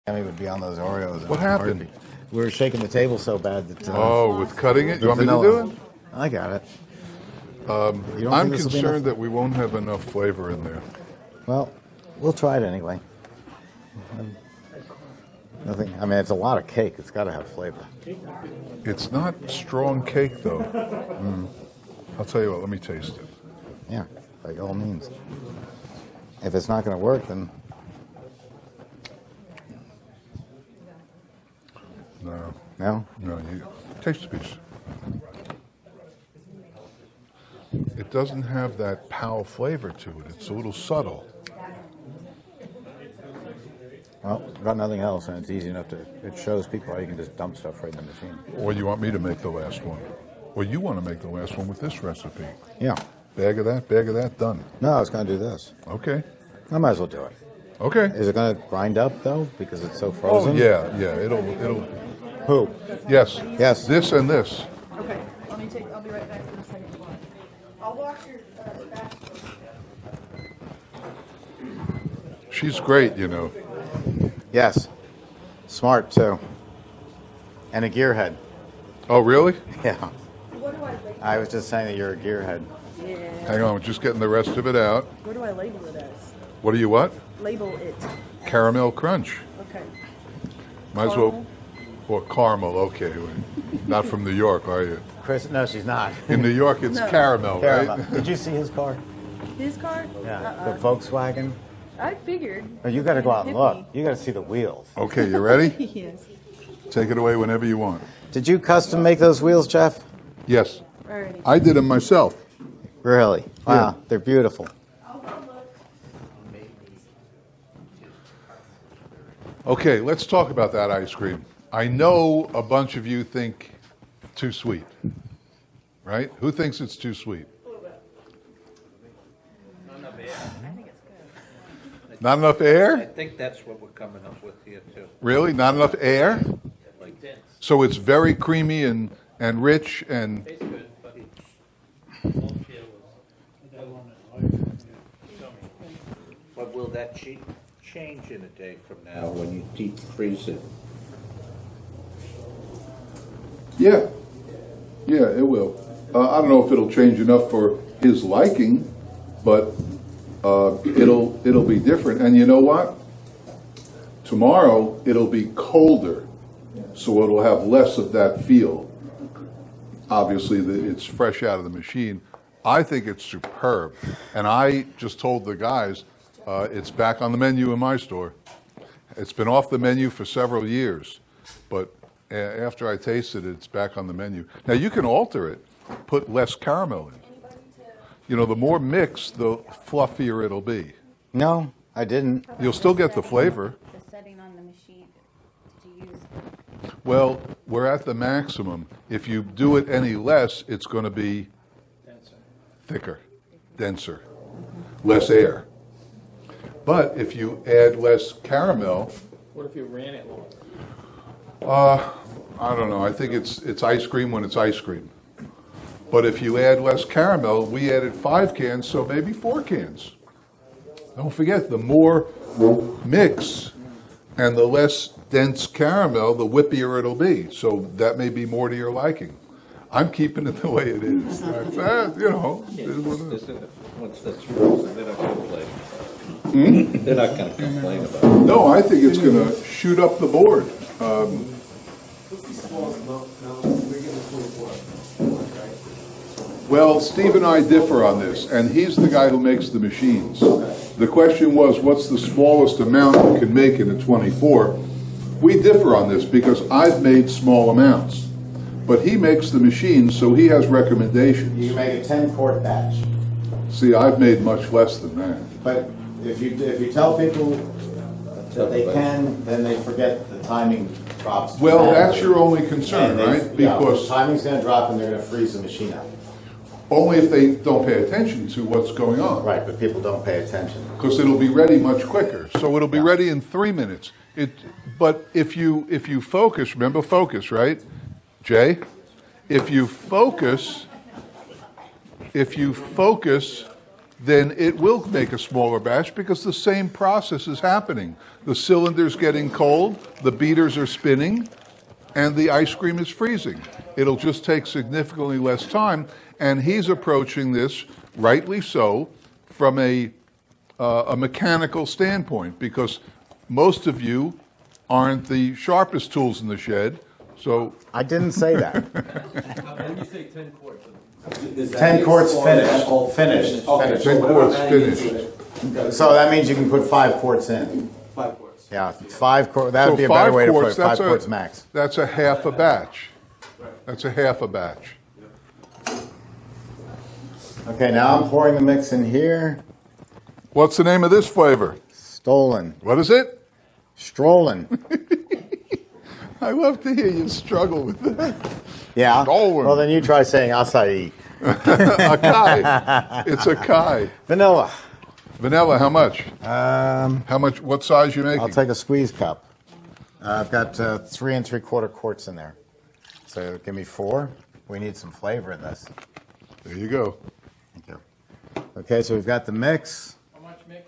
Emmy would be on those Oreos. What happened? We were shaking the table so bad that. Oh, with cutting it? You want me to do it? I got it. I'm concerned that we won't have enough flavor in there. Well, we'll try it anyway. Nothing. I mean, it's a lot of cake. It's got to have flavor. It's not strong cake, though. I'll tell you what. Let me taste it. Yeah, by all means. If it's not going to work, then. No. No? No, you taste a piece. It doesn't have that pow flavor to it. It's a little subtle. Well, got nothing else, and it's easy enough to. It shows people how you can just dump stuff right in the machine. Or you want me to make the last one? Or you want to make the last one with this recipe? Yeah. Bag of that, done. No, I was going to do this. Okay. I might as well do it. Okay. Is it going to grind up though, because it's so Oh frozen? yeah. It'll. Who? Yes. Yes. This and this. Okay, I'll be right back in a second. I'll wash your back. She's great, you know. Yes. Smart too. And a gearhead. Oh really? Yeah. What do I label? I was just saying that you're a gearhead. Yeah. Hang on, we're just getting the rest of it out. What do I label it as? What do you what? Label it. Caramel crunch. Okay. Might as well. Or caramel, okay. Not from New York, are you? Chris, no, she's not. In New York, it's No. caramel, Caramel. right? Did you see his car? His car? Yeah. The Volkswagen. I figured. Oh, you got to go out and Hit look. me. You got to see the wheels. Okay, you ready? Yes. Take it away whenever you want. Did you custom make those wheels, Jeff? Yes. Alrighty. I did them myself. Really? Wow, Yeah. they're beautiful. Okay, let's talk about that ice cream. I know a bunch of you think too sweet, right? Who thinks it's too sweet? Not enough I air? think that's what we're coming up with here too. Really? Not enough air? Like dense. So it's very creamy and rich and Tastes good, but But will that change in a day from now when you deep freeze it? yeah, it will. I don't know if it'll change enough for his liking, but it'll be different. And you know what? Tomorrow it'll be colder, so it'll have less of that feel. Obviously, it's fresh out of the machine. I think it's superb, and I just told the guys it's back on the menu in my store. It's been off the menu for several years, but after I tasted it, it's back on the menu. Now you can alter it, put less caramel in. You know, the more mixed, the fluffier it'll be. No, I didn't. You'll still get the flavor. The setting on the machine to use. Well, we're at the maximum. If you do it any less, it's going to be thicker, denser, less air. But if you add less caramel, What if you ran it longer? I don't know. I think it's ice cream when it's ice cream. But if you add less caramel, we added 5 cans, so maybe 4 cans. Don't forget, the more mix and the less dense caramel, the whippier it'll be. So that may be more to your liking. I'm keeping it the way it is. You know, it is what it is. Once that's frozen, they're not gonna complain. They're not gonna complain about it. No, I think it's going to shoot up the board. Well, Steve and I differ on this, and he's the guy who makes the machines. The question was, what's the smallest amount you can make in a 24? We differ on this because I've made small amounts, but he makes the machines, so he has recommendations. You can make a 10-quart batch. See, I've made much less than that. But if you tell people that they can, then they forget the timing drops. Well, that's your only concern, And they- right? yeah, Because the timing's going to drop and they're going to freeze the machine out. only if they don't pay attention to what's going on. Right, but people don't pay attention. Because it'll be ready much quicker. So it'll be ready in 3 minutes. But if you focus, remember focus, right? Jay, if you focus, then it will make a smaller batch because the same process is happening. The cylinder's getting cold, the beaters are spinning, and the ice cream is freezing. It'll just take significantly less time, and he's approaching this, rightly so, from a mechanical standpoint, because most of you aren't the sharpest tools in the shed, so I didn't say that. When you say 10 quarts, 10 quarts finished. Finished. Okay. 10 quarts finished. So that means you can put 5 quarts in. 5 quarts. Yeah, 5 quarts. That would So be a better 5 way to put quarts, it. 5 that's quarts max. That's a half a batch. That's a half a batch. Okay, now I'm pouring the mix in here. What's the name of this flavor? Stollen. What is it? Strollen. I love to hear you struggle with that. Yeah. Stollen. Well, then you try saying acai. Acai. It's acai. Vanilla. Vanilla, how much? How much? What size you making? I'll take a squeeze cup. I've got 3 3/4 quarts in there. So give me 4. We need some flavor in this. There you go. Thank you. Okay, so we've got the mix. How much mix?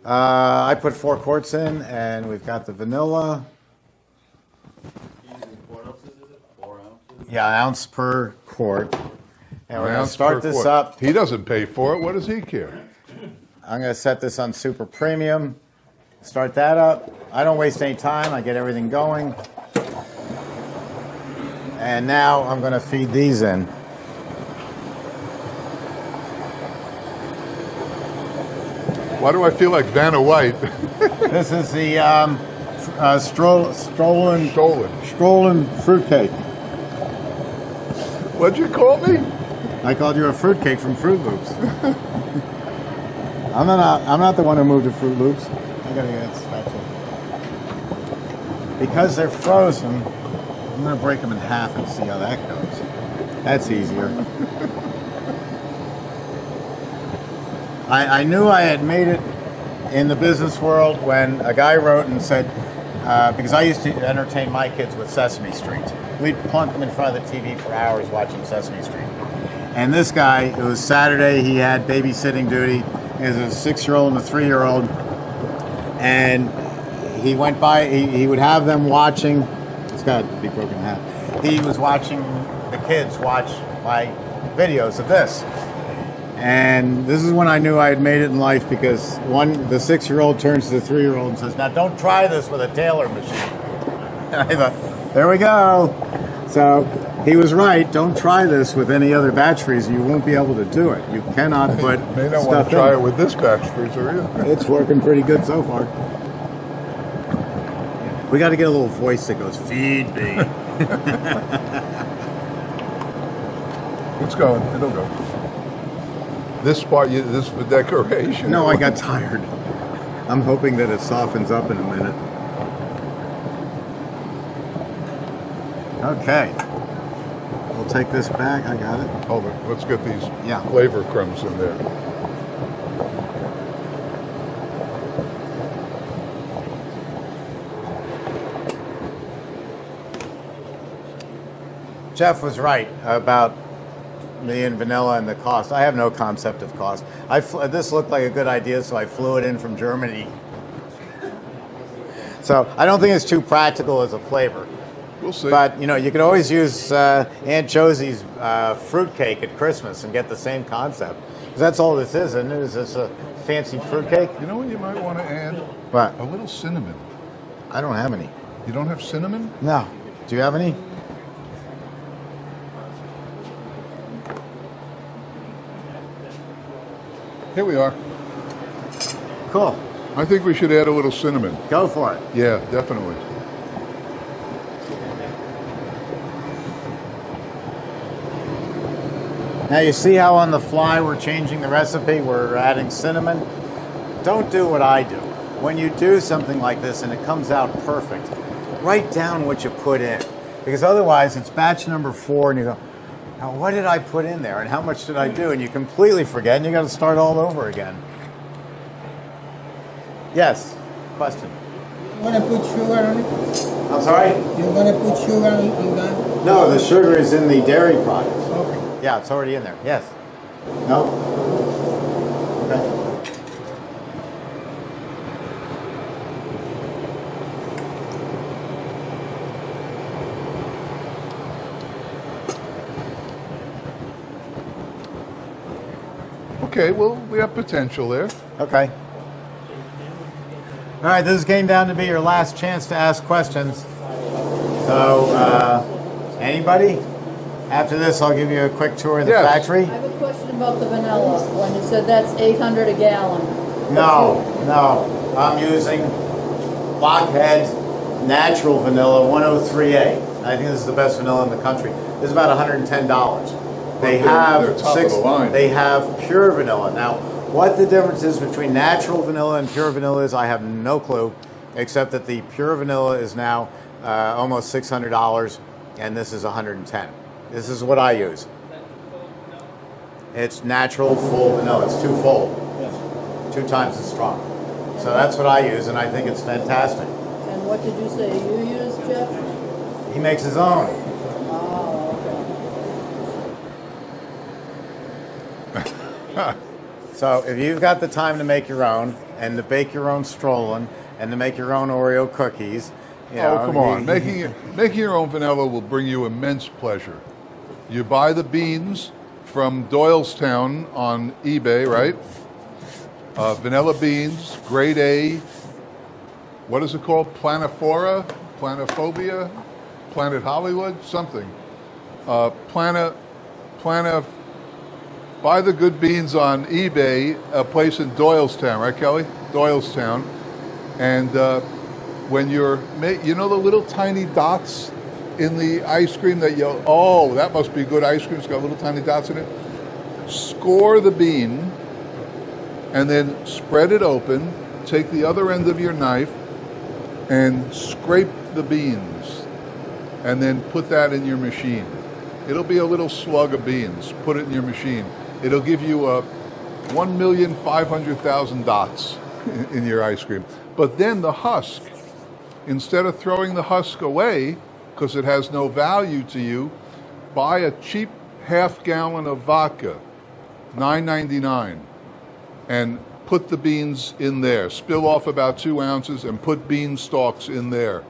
I put 4 quarts in, and we've got the vanilla. Using 4 ounces, is it? 4 ounces? Yeah, an ounce per quart. And we're An going to ounce start per this quart. up. He doesn't pay for it. What does he care? I'm going to set this on super premium. Start that up. I don't waste any time. I get everything going. And now I'm going to feed these in. Why do I feel like Vanna White? This is the Stollen Stolen. fruitcake. What'd you call me? I called you a fruitcake from Fruit Loops. I'm not the one who moved to Fruit Loops. I gotta get it spatula. Because they're frozen, I'm gonna break them in half and see how that goes. That's easier. I knew I had made it in the business world when a guy wrote and said, because I used to entertain my kids with Sesame Street. We'd plunk them in front of the TV for hours watching Sesame Street. And this guy, it was Saturday, he had babysitting duty. He has a 6-year-old and a 3-year-old. And he went by, he would have them watching, it's got to be broken in half. He was watching the kids watch my videos of this. And this is when I knew I had made it in life, because the 6-year-old turns to the 3-year-old and says, "Now don't try this with a Taylor machine." And I thought, there we go. So he was right. Don't try this with any other batch freezer. You won't be able to do it. You cannot put May not want stuff to try in. it with this batch freezer either. It's working pretty good so far. We got to get a little voice that goes, "Feed me." It's going. It'll go. This part, this for decoration. No, I got tired. I'm hoping that it softens up in a minute. Okay. We'll take this back. I got it. Hold it. Let's get these Yeah. flavor crumbs in there. Jeff was right about me and vanilla and the cost. I have no concept of cost. This looked like a good idea, so I flew it in from Germany. So I don't think it's too practical as a flavor. We'll see. But, you could always use Aunt Josie's fruitcake at Christmas and get the same concept. 'Cause that's all this is, isn't it? Is this a fancy fruitcake? You know what you might want to add? What? A little cinnamon. I don't have any. You don't have cinnamon? No. Do you have any? Here we are. Cool. I think we should add a little cinnamon. Go for it. Yeah, definitely. Now you see how on the fly we're changing the recipe, we're adding cinnamon. Don't do what I do. When you do something like this and it comes out perfect, write down what you put in. Because otherwise it's batch number 4 and you go, now what did I put in there and how much did I do? And you completely forget and you got to start all over again. Yes, question. Want to put sugar on it? I'm sorry? You're gonna put sugar on that? No, the sugar is in the dairy product. Okay. Yeah, it's already in there. Yes. No? Okay. Okay, well, we have potential there. Okay. All right, this is getting down to be your last chance to ask questions. So, anybody? After this, I'll give you a quick tour of the Yes. factory. I have a question about the vanilla, when you said that's 800 a gallon. No, I'm using Blockhead Natural Vanilla 103A. I think this is the best vanilla in the country. This is about $110. They They're have top of the line. They have pure vanilla. Now, what the difference is between natural vanilla and pure vanilla is, I have no clue, except that the pure vanilla is now almost $600, and this is $110. This is what I use. It's natural full vanilla. It's twofold, 2 times as strong. So that's what I use, and I think it's fantastic. And what did you say you use, Jeff? He makes his own. Oh, okay. So if you've got the time to make your own, and to bake your own Stollen, and to make your own Oreo cookies, you know, Oh, come on. Making your own vanilla will bring you immense pleasure. You buy the beans from Doylestown on eBay, right? Vanilla beans, grade A. What is it called? Planiphora? Planophobia? Planet Hollywood? Something. Buy the good beans on eBay, a place in Doylestown, right, Kelly? Doylestown. And when you're, you know the little tiny dots in the ice cream that oh, that must be good ice cream. It's got little tiny dots in it. Score the bean and then spread it open. Take the other end of your knife and scrape the beans and then put that in your machine. It'll be a little slug of beans. Put it in your machine. It'll give you 1,500,000 dots in your ice cream. But then the husk, instead of throwing the husk away because it has no value to you, buy a cheap half-gallon of vodka, $9.99, and put the beans in there. Spill off about 2 ounces and put bean stalks in there.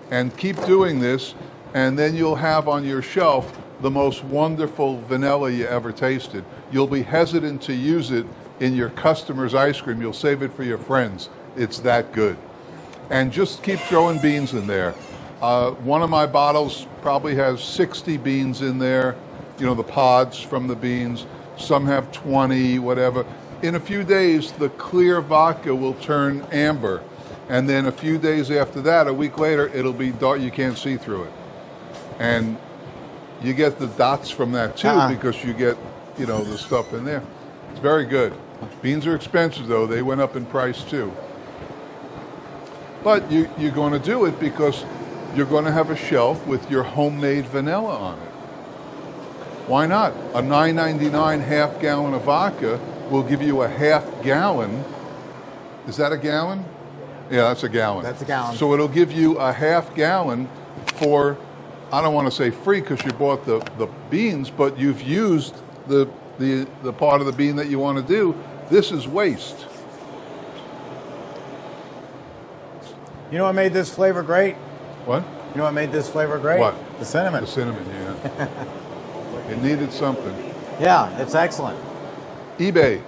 And keep doing this, and then you'll have on your shelf the most wonderful vanilla you ever tasted. You'll be hesitant to use it in your customer's ice cream. You'll save it for your friends. It's that good. And just keep throwing beans in there. One of my bottles probably has 60 beans in there, you know, the pods from the beans. Some have 20, whatever. In a few days, the clear vodka will turn amber. And then a few days after that, a week later, it'll be dark. You can't see through it. And you get the dots from that too, because you get, you know, the stuff in there. It's very good. Beans are expensive though. They went up in price too. But you're going to do it because you're going to have a shelf with your homemade vanilla on it. Why not? A $9.99 half gallon of vodka will give you a half gallon. Is that a gallon? Yeah, that's a gallon. That's a gallon. So it'll give you a half gallon for, I don't want to say free because you bought the beans, but you've used the part of the bean that you want to do. This is waste. You know what made this flavor great? What? You know what made this flavor great? What? The cinnamon. The cinnamon, yeah. It needed something. Yeah, it's excellent. eBay.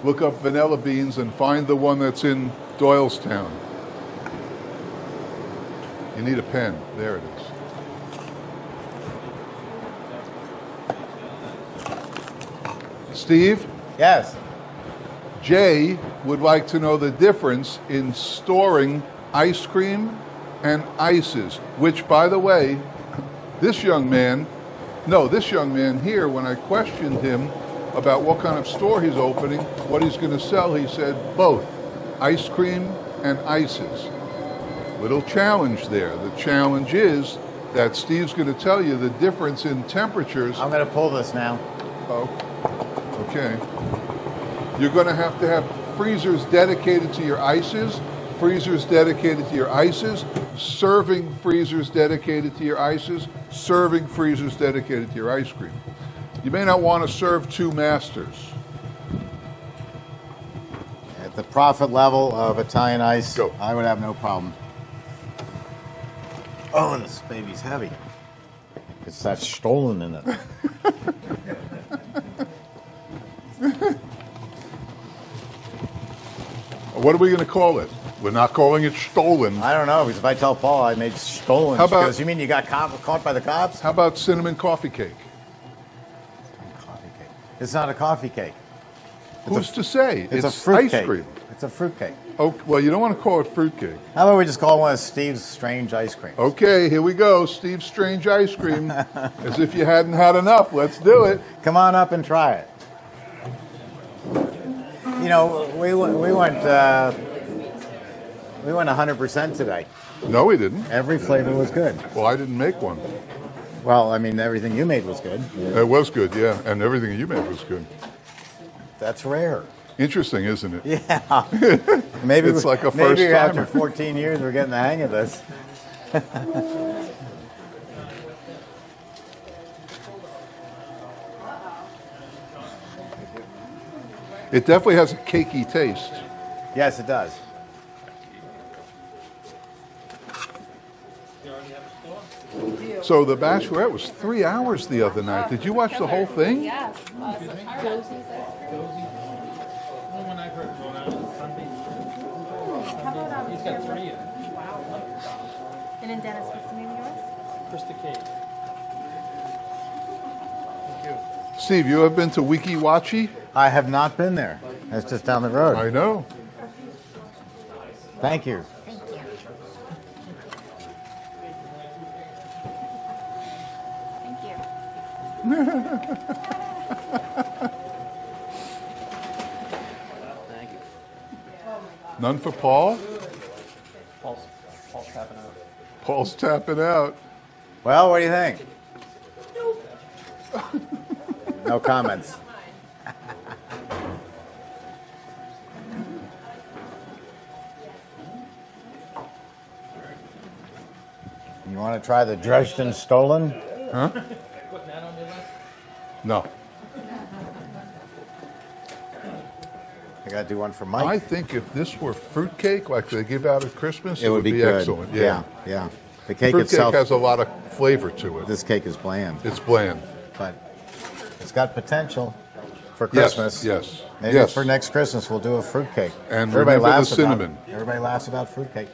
Look up vanilla beans and find the one that's in Doylestown. You need a pen. There it is. Steve? Yes. Jay would like to know the difference in storing ice cream and ices, which, by the way, this young man here, when I questioned him about what kind of store he's opening, what he's going to sell, he said both, ice cream and ices. Little challenge there. The challenge is that Steve's going to tell you the difference in temperatures. I'm going to pull this now. Oh, okay. You're going to have freezers dedicated to your ices, freezers dedicated to your ices, serving freezers dedicated to your ices, serving freezers dedicated to your ice cream. You may not want to serve two masters. At the profit level of Italian ice, Go. I would have no problem. Oh, this baby's heavy. It's that Stollen in it. What are we going to call it? We're not calling it Stollen. I don't know, because if I tell Paul I made Stollen, How about- she goes, you mean you got caught by the cops? How about cinnamon coffee cake? Coffee cake. It's not a coffee cake. Who's to say? It's a fruit ice cake. cream. It's a fruit cake. Oh, well, you don't want to call it fruit cake. How about we just call one of Steve's strange ice creams? Okay, here we go. Steve's Strange Ice Cream. As if you hadn't had enough. Let's do it. Come on up and try it. You know, we went 100% today. No, we didn't. Every flavor was good. Well, I didn't make one. Well, I mean, everything you made was good. It was good, yeah. And everything you made was good. That's rare. Interesting, isn't it? Yeah. Maybe It's like a maybe first-timer. after 14 years, we're getting the hang of this. It definitely has a cakey taste. Yes, it does. So the Bachelorette was 3 hours the other night. Did you watch the whole thing? Yes. Awesome. Josie's ice cream. When I heard Rhode Island Sunday, How about he's got 3 of them. Wow. And then Dennis, what's the name of yours? Krista Cake. Thank you. Steve, you have been to Wiki Wachi? I have not been there. It's just down the road. I know. Thank you. Thank you. Thank you. None for Paul? Paul's tapping out. Paul's tapping out. Well, what do you think? No comments. You want to try the Dresden Stollen? Huh? Putting that on your list? No. I got to do one for Mike. I think if this were fruitcake like they give out at Christmas, it would be good. excellent. Yeah, yeah. The cake Fruitcake itself, has a lot of flavor to it. this cake is bland, It's bland. but it's got potential for Yes, Christmas. yes, Maybe yes. for next Christmas we'll do a fruit cake. And remember the about cinnamon. Everybody laughs about fruit cake.